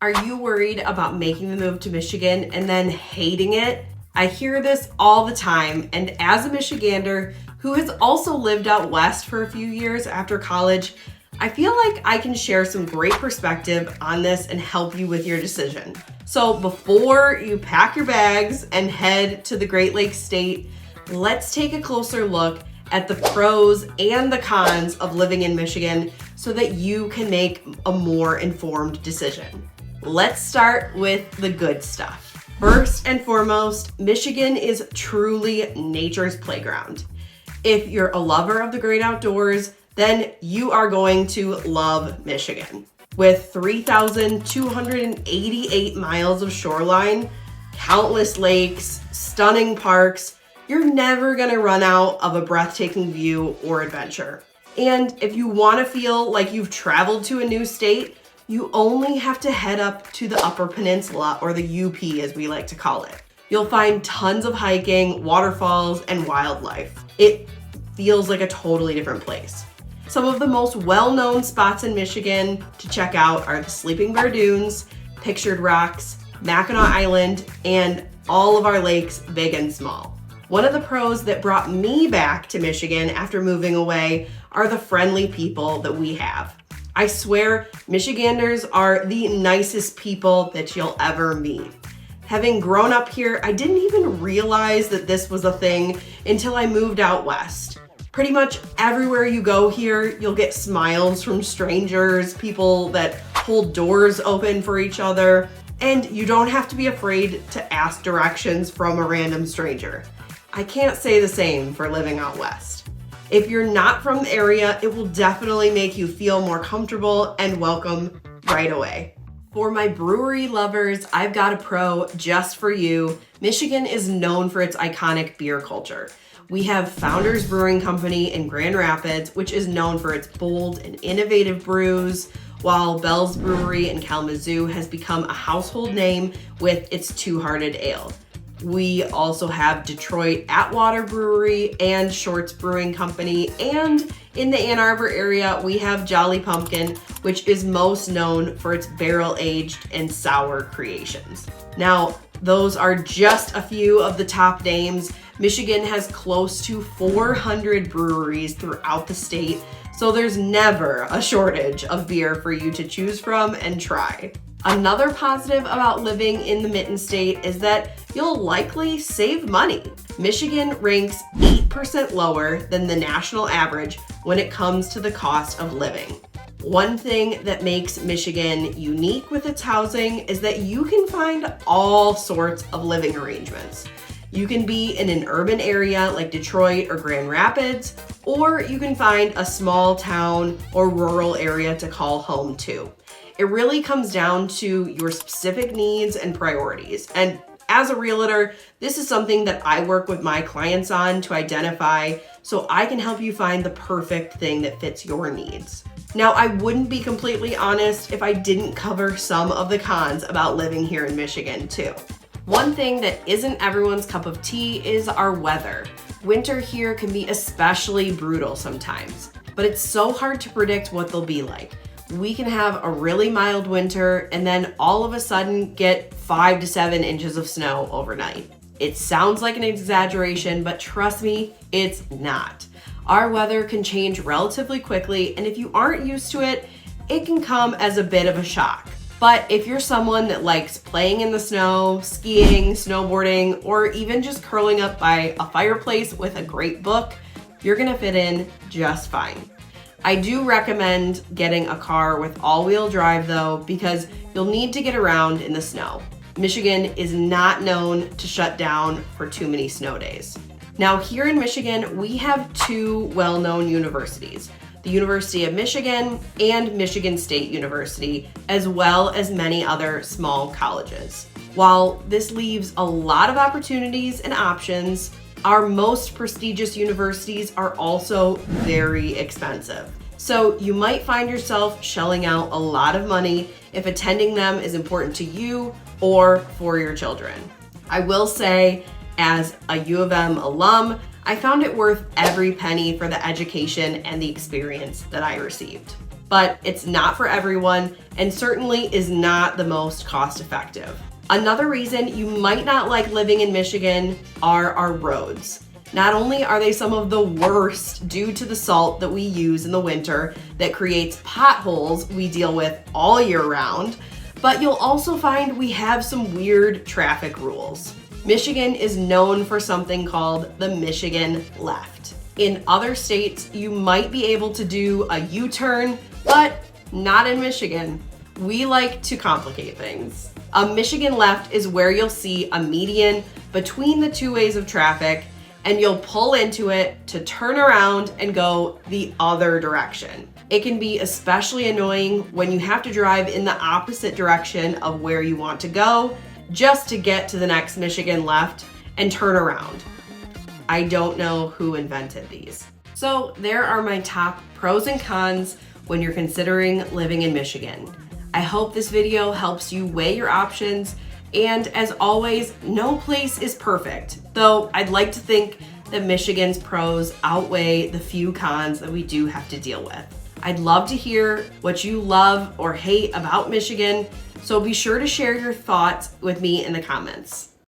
Are you worried about making the move to Michigan and then hating it? I hear this all the time, and as a Michigander who has also lived out west for a few years after college, I feel like I can share some great perspective on this and help you with your decision. So before you pack your bags and head to the Great Lakes State, let's take a closer look at the pros and the cons of living in Michigan so that you can make a more informed decision. Let's start with the good stuff. First and foremost, Michigan is truly nature's playground. If you're a lover of the great outdoors, then you are going to love Michigan. With 3,288 miles of shoreline, countless lakes, stunning parks, you're never gonna run out of a breathtaking view or adventure. And if you wanna feel like you've traveled to a new state, you only have to head up to the Upper Peninsula, or the UP as we like to call it. You'll find tons of hiking, waterfalls, and wildlife. It feels like a totally different place. Some of the most well-known spots in Michigan to check out are the Sleeping Bear Dunes, Pictured Rocks, Mackinac Island, and all of our lakes, big and small. One of the pros that brought me back to Michigan after moving away are the friendly people that we have. I swear, Michiganders are the nicest people that you'll ever meet. Having grown up here, I didn't even realize that this was a thing until I moved out west. Pretty much everywhere you go here, you'll get smiles from strangers, people that hold doors open for each other, and you don't have to be afraid to ask directions from a random stranger. I can't say the same for living out west. If you're not from the area, it will definitely make you feel more comfortable and welcome right away. For my brewery lovers, I've got a pro just for you. Michigan is known for its iconic beer culture. We have Founders Brewing Company in Grand Rapids, which is known for its bold and innovative brews, while Bell's Brewery in Kalamazoo has become a household name with its Two Hearted Ale. We also have Detroit Atwater Brewery and Shorts Brewing Company, and in the Ann Arbor area, we have Jolly Pumpkin, which is most known for its barrel-aged and sour creations. Now, those are just a few of the top names. Michigan has close to 400 breweries throughout the state, so there's never a shortage of beer for you to choose from and try. Another positive about living in the Mitten State is that you'll likely save money. Michigan ranks 8% lower than the national average when it comes to the cost of living. One thing that makes Michigan unique with its housing is that you can find all sorts of living arrangements. You can be in an urban area like Detroit or Grand Rapids, or you can find a small town or rural area to call home to. It really comes down to your specific needs and priorities. And as a realtor, this is something that I work with my clients on to identify so I can help you find the perfect thing that fits your needs. Now, I wouldn't be completely honest if I didn't cover some of the cons about living here in Michigan too. One thing that isn't everyone's cup of tea is our weather. Winter here can be especially brutal sometimes, but it's so hard to predict what they'll be like. We can have a really mild winter and then all of a sudden get 5 to 7 inches of snow overnight. It sounds like an exaggeration, but trust me, it's not. Our weather can change relatively quickly, and if you aren't used to it, it can come as a bit of a shock. But if you're someone that likes playing in the snow, skiing, snowboarding, or even just curling up by a fireplace with a great book, you're gonna fit in just fine. I do recommend getting a car with all-wheel drive though, because you'll need to get around in the snow. Michigan is not known to shut down for too many snow days. Now here in Michigan, we have two well-known universities, the University of Michigan and Michigan State University, as well as many other small colleges. While this leaves a lot of opportunities and options, our most prestigious universities are also very expensive. So you might find yourself shelling out a lot of money if attending them is important to you or for your children. I will say, as a U of M alum, I found it worth every penny for the education and the experience that I received. but it's not for everyone and certainly is not the most cost effective. Another reason you might not like living in Michigan are our roads. Not only are they some of the worst due to the salt that we use in the winter that creates potholes we deal with all year round, but you'll also find we have some weird traffic rules. Michigan is known for something called the Michigan left. In other states, you might be able to do a U-turn, but not in Michigan. We like to complicate things. A Michigan left is where you'll see a median between the two ways of traffic, and you'll pull into it to turn around and go the other direction. It can be especially annoying when you have to drive in the opposite direction of where you want to go just to get to the next Michigan left and turn around. I don't know who invented these. So there are my top pros and cons when you're considering living in Michigan. I hope this video helps you weigh your options, and as always, no place is perfect, though I'd like to think that Michigan's pros outweigh the few cons that we do have to deal with. I'd love to hear what you love or hate about Michigan, so be sure to share your thoughts with me in the comments.